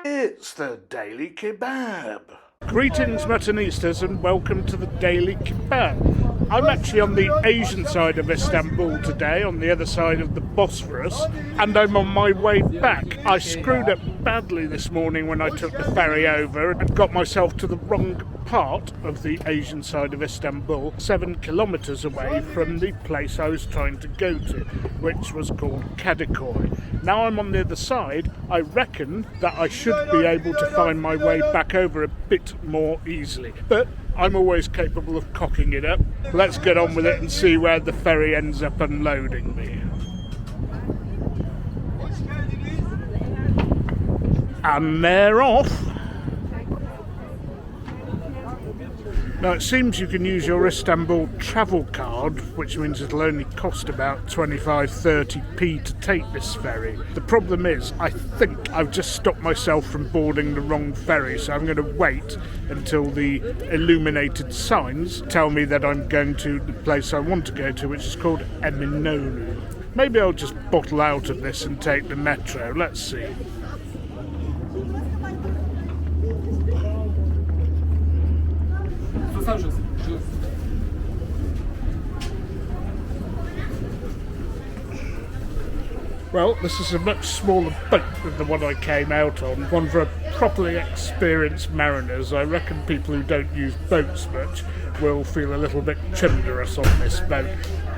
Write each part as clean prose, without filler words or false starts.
It's the Daily Kebab. Greetings Muttonistas and welcome to the Daily Kebab. I'm actually on the Asian side of Istanbul today, on the other side of the Bosphorus, and I'm on my way back. I screwed up badly this morning when I took the ferry over and got myself to the wrong part of the Asian side of Istanbul, 7 kilometres away from the place I was trying to go to, which was called Kadıköy. Now I'm on the other side, I reckon that I should be able to find my way back over a bit more easily. But I'm always capable of cocking it up. Let's get on with it and see where the ferry ends up unloading me. And they're off. Now it seems you can use your Istanbul travel card, which means it'll only cost about 25-30p to take this ferry. The problem is, I think I've just stopped myself from boarding the wrong ferry, so I'm going to wait until the illuminated signs tell me that I'm going to the place I want to go to, which is called Eminönü. Maybe I'll just bottle out of this and take the metro, let's see. Well, this is a much smaller boat than the one I came out on, one for properly experienced mariners. I reckon people who don't use boats much will feel a little bit tremulous on this boat.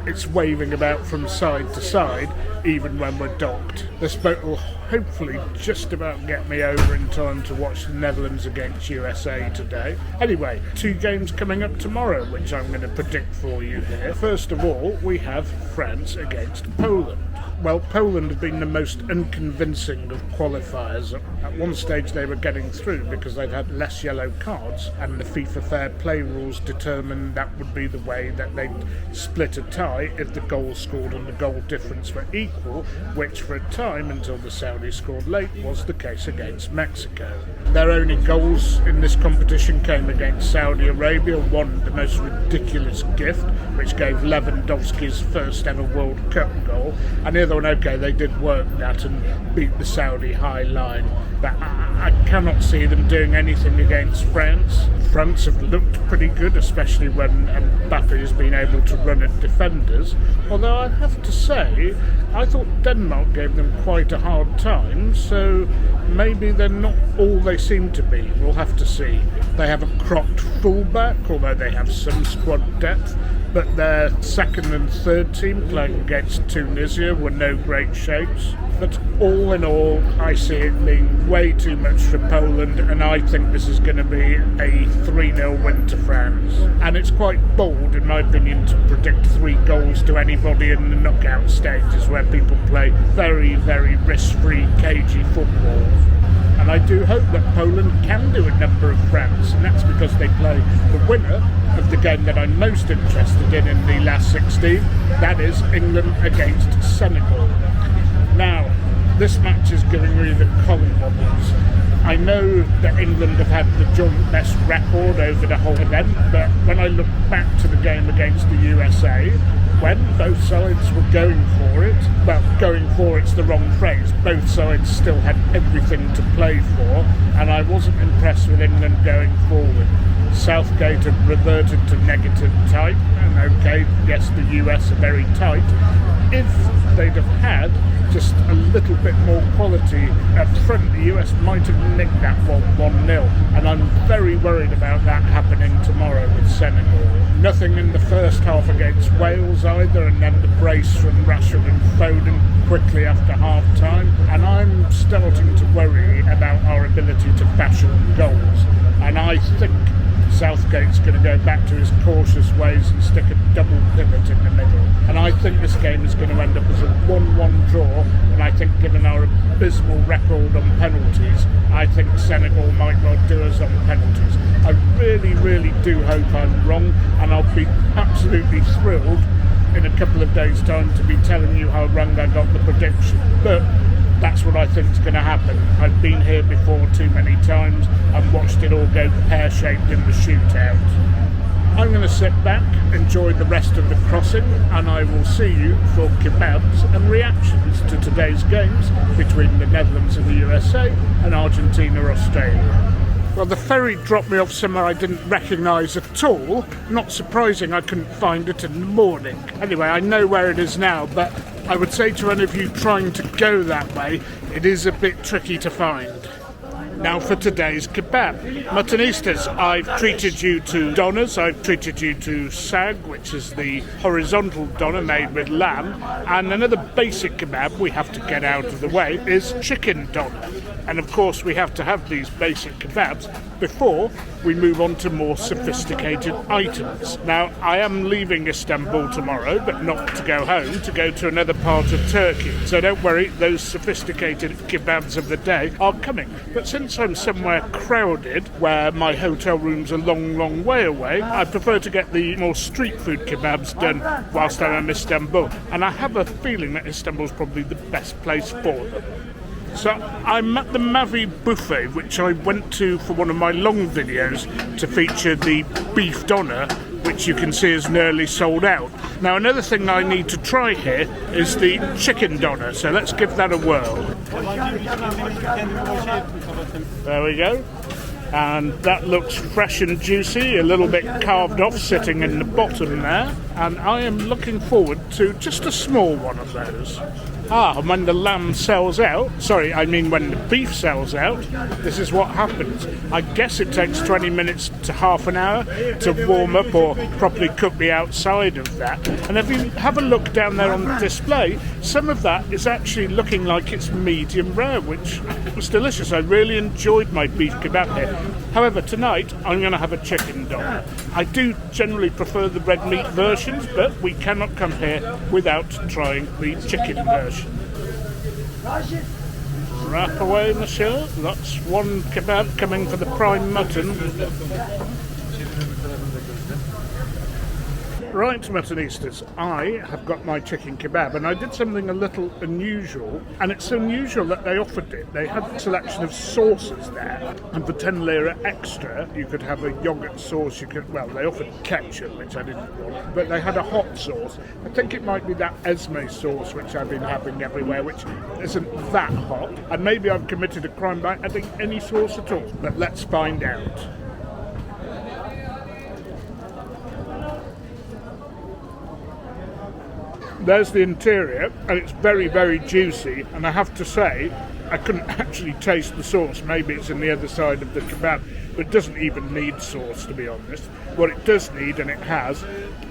It's waving about from side to side, even when we're docked. This boat will hopefully just about get me over in time to watch the Netherlands against USA today. Anyway, 2 games coming up tomorrow, which I'm going to predict for you here. First of all, we have France against Poland. Well, Poland have been the most unconvincing of qualifiers. At one stage they were getting through because they'd had less yellow cards, and the FIFA fair play rules determined that would be the way that they'd split a tie if the goals scored and the goal difference were equal, which for a time, until the Saudis scored late, was the case against Mexico. Their only goals in this competition came against Saudi Arabia, one the most ridiculous gift, which gave Lewandowski's first ever World Cup goal, and the other one, okay, they did work that and beat the Saudi high line, but I cannot see them doing anything against France. France have looked pretty good, especially when Mbappe has been able to run at defenders, although I have to say, I thought Denmark gave them quite a hard time, so maybe they're not all they seem to be. We'll have to see. They have a cropped fullback, although they have some squad depth, but their second and third team playing against Tunisia were no great shakes. But all in all, I see it being way too much for Poland, and I think this is going to be a 3-0 win to France. And it's quite bold, in my opinion, to predict 3 goals to anybody in the knockout stages where people play very, very risk-free, cagey football. And I do hope that Poland can do a number of France, and that's because they play the winner of the game that I'm most interested in the last 16, that is England against Senegal. Now, this match is giving me the collywobbles. I know that England have had the joint best record over the whole event, but when I look back to the game against the USA, when both sides were going for it, well, going for it's the wrong phrase, both sides still had everything to play for, and I wasn't impressed with England going forward. Southgate had reverted to negative type, and okay, yes, the US are very tight. If they'd have had just a little bit more quality up front, the US might have nicked that 1-0, and I'm very worried about that happening tomorrow with Senegal. Nothing in the first half against Wales either, and then the brace from Rashford and Foden quickly after half-time, and I'm starting to worry about our ability to fashion goals, and I think Southgate's going to go back to his cautious ways and stick a double pivot in the middle. And I think this game is going to end up as a 1-1 draw, and I think given our abysmal record on penalties, I think Senegal might well do us on penalties. I really, really do hope I'm wrong, and I'll be absolutely thrilled in a couple of days' time to be telling you how wrong I got the prediction. But that's what I think is going to happen. I've been here before too many times and watched it all go pear-shaped in the shootout. I'm going to sit back, enjoy the rest of the crossing, and I will see you for kebabs and reactions to today's games between the Netherlands and the USA and Argentina, Australia. Well, the ferry dropped me off somewhere I didn't recognise at all. Not surprising I couldn't find it in the morning. Anyway, I know where it is now, but I would say to any of you trying to go that way, it is a bit tricky to find. Now for today's kebab. Muttonistas, I've treated you to donors, I've treated you to sag, which is the horizontal doner made with lamb, and another basic kebab we have to get out of the way is chicken doner. And of course we have to have these basic kebabs before we move on to more sophisticated items. Now, I am leaving Istanbul tomorrow, but not to go home, to go to another part of Turkey. So don't worry, those sophisticated kebabs of the day are coming. But since I'm somewhere crowded, where my hotel room's a long, long way away, I prefer to get the more street food kebabs done whilst I'm in Istanbul. And I have a feeling that Istanbul's probably the best place for them. So I'm at the Mavi buffet, which I went to for one of my long videos to feature the beef doner, which you can see is nearly sold out. Now another thing I need to try here is the chicken doner, so let's give that a whirl. There we go. And that looks fresh and juicy, a little bit carved off sitting in the bottom there. And I am looking forward to just a small one of those. And when the lamb sells out, when the beef sells out, this is what happens. I guess it takes 20 minutes to half an hour to warm up or properly cook the outside of that. And if you have a look down there on the display, some of that is actually looking like it's medium rare, which was delicious. I really enjoyed my beef kebab here. However, tonight I'm going to have a chicken doner. I do generally prefer the red meat versions, but we cannot come here without trying the chicken version. Wrap away, monsieur. That's one kebab coming for the Primemutton. Right, Muttonistas, I have got my chicken kebab, and I did something a little unusual, and it's unusual that they offered it. They had a selection of sauces there, and for 10 lira extra, you could have a yogurt sauce, they offered ketchup, which I didn't want, but they had a hot sauce. I think it might be that Esme sauce, which I've been having everywhere, which isn't that hot, and maybe I've committed a crime by adding any sauce at all, but let's find out. There's the interior, and it's very, very juicy, and I have to say, I couldn't actually taste the sauce. Maybe it's in the other side of the kebab, but it doesn't even need sauce, to be honest. What it does need, and it has,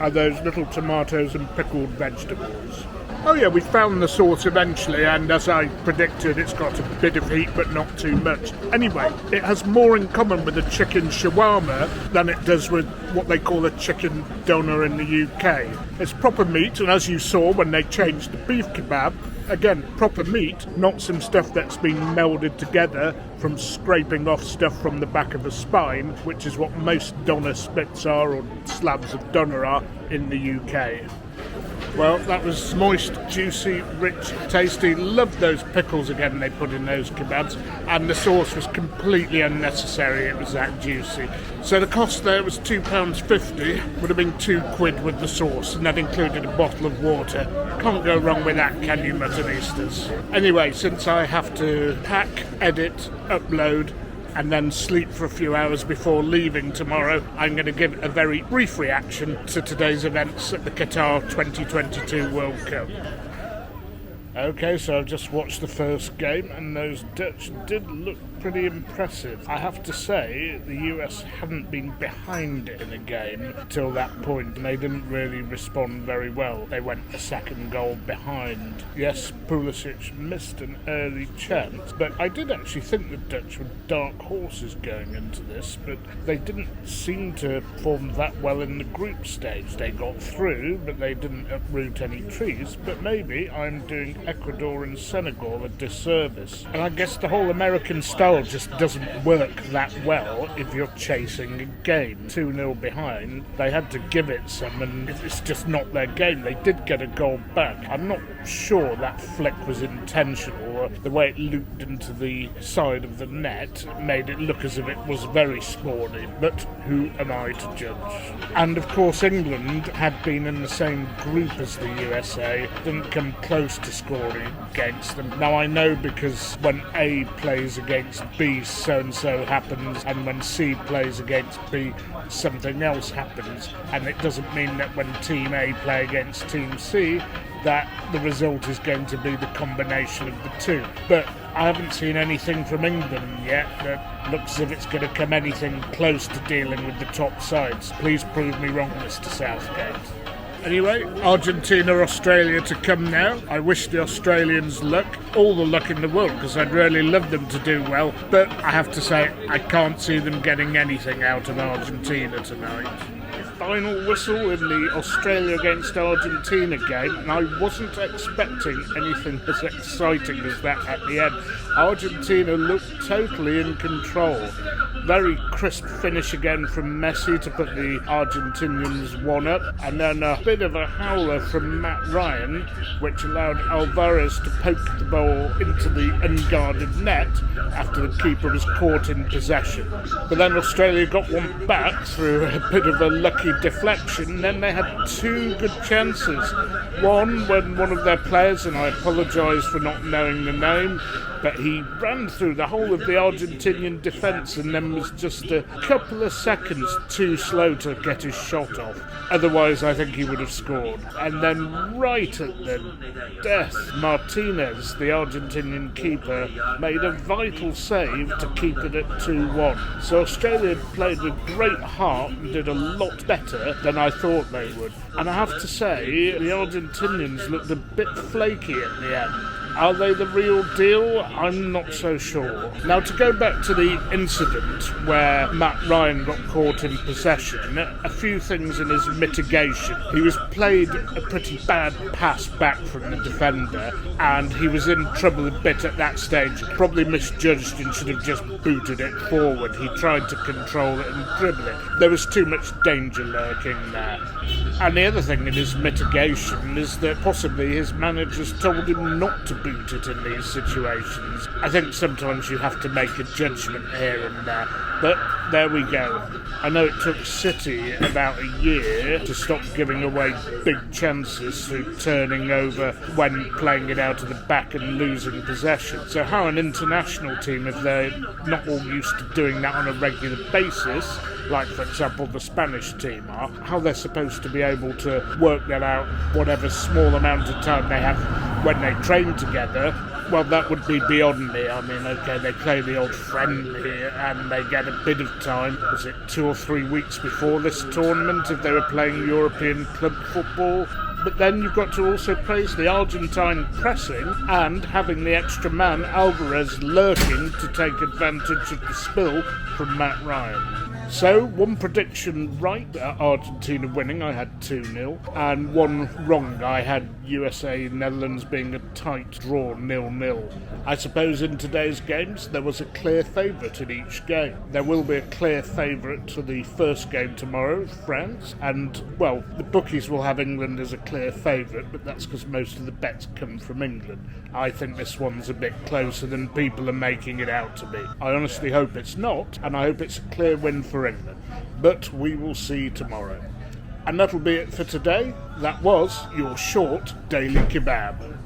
are those little tomatoes and pickled vegetables. Oh yeah, we found the sauce eventually, and as I predicted, it's got a bit of heat, but not too much. Anyway, it has more in common with a chicken shawarma than it does with what they call a chicken doner in the UK. It's proper meat, and as you saw when they changed the beef kebab, again, proper meat, not some stuff that's been melded together from scraping off stuff from the back of a spine, which is what most doner spits are, or slabs of doner are, in the UK. Well, that was moist, juicy, rich, tasty. Loved those pickles again they put in those kebabs, and the sauce was completely unnecessary. It was that juicy. So the cost there was £2.50. Would have been £2 with the sauce, and that included a bottle of water. Can't go wrong with that, can you, Muttonistas? Anyway, since I have to pack, edit, upload, and then sleep for a few hours before leaving tomorrow, I'm going to give a very brief reaction to today's events at the Qatar 2022 World Cup. Okay, so I've just watched the first game, and those Dutch did look pretty impressive. I have to say, the US hadn't been behind in a game till that point, and they didn't really respond very well. They went a second goal behind. Yes, Pulisic missed an early chance, but I did actually think the Dutch were dark horses going into this, but they didn't seem to perform that well in the group stage. They got through, but they didn't uproot any trees, but maybe I'm doing Ecuador and Senegal a disservice. And I guess the whole American style style just doesn't work that well if you're chasing a game. 2-0 behind, they had to give it some, and it's just not their game. They did get a goal back. I'm not sure that flick was intentional, or the way it looped into the side of the net made it look as if it was very sporty, but who am I to judge? And of course England had been in the same group as the USA, didn't come close to scoring against them. Now I know because when A plays against B, so-and-so happens, and when C plays against B, something else happens, and it doesn't mean that when Team A play against Team C that the result is going to be the combination of the two. But I haven't seen anything from England yet that looks as if it's going to come anything close to dealing with the top sides. Please prove me wrong, Mr. Southgate. Anyway, Argentina, Australia to come now. I wish the Australians luck, all the luck in the world, because I'd really love them to do well. But I have to say, I can't see them getting anything out of Argentina tonight. Final whistle in the Australia against Argentina game, and I wasn't expecting anything as exciting as that at the end. Argentina looked totally in control. Very crisp finish again from Messi to put the Argentinians 1-up, and then a bit of a howler from Matt Ryan, which allowed Alvarez to poke the ball into the unguarded net after the keeper was caught in possession. But then Australia got one back through a bit of a lucky deflection. Then they had two good chances. One when one of their players, and I apologise for not knowing the name, but he ran through the whole of the Argentinian defence and then was just a couple of seconds too slow to get his shot off. Otherwise, I think he would have scored. And then right at the death, Martinez, the Argentinian keeper, made a vital save to keep it at 2-1. So Australia played with great heart and did a lot better than I thought they would. And I have to say, the Argentinians looked a bit flaky at the end. Are they the real deal? I'm not so sure. Now, to go back to the incident where Matt Ryan got caught in possession, a few things in his mitigation. He was played a pretty bad pass back from the defender, and he was in trouble a bit at that stage. Probably misjudged and should have just booted it forward. He tried to control it and dribble it. There was too much danger lurking there. And the other thing in his mitigation is that possibly his managers told him not to boot it in these situations. I think sometimes you have to make a judgment here and there, but there we go. I know it took City about a year to stop giving away big chances through turning over when playing it out of the back and losing possession. So how an international team, if they're not all used to doing that on a regular basis, like for example the Spanish team are, how they're supposed to be able to work that out whatever small amount of time they have when they train together, well, that would be beyond me. I mean, okay, they play the old friendly and they get a bit of time. Was it 2 or 3 weeks before this tournament if they were playing European club football? But then you've got to also praise the Argentine pressing and having the extra man, Alvarez, lurking to take advantage of the spill from Matt Ryan. So, one prediction right, Argentina winning, I had 2-0, and one wrong, I had USA-Netherlands being a tight draw, 0-0. I suppose in today's games there was a clear favourite in each game. There will be a clear favourite for the first game tomorrow, France, and, well, the bookies will have England as a clear favourite, but that's because most of the bets come from England. I think this one's a bit closer than people are making it out to be. I honestly hope it's not, and I hope it's a clear win for England, but we will see tomorrow. And that'll be it for today. That was your short Daily Kebab.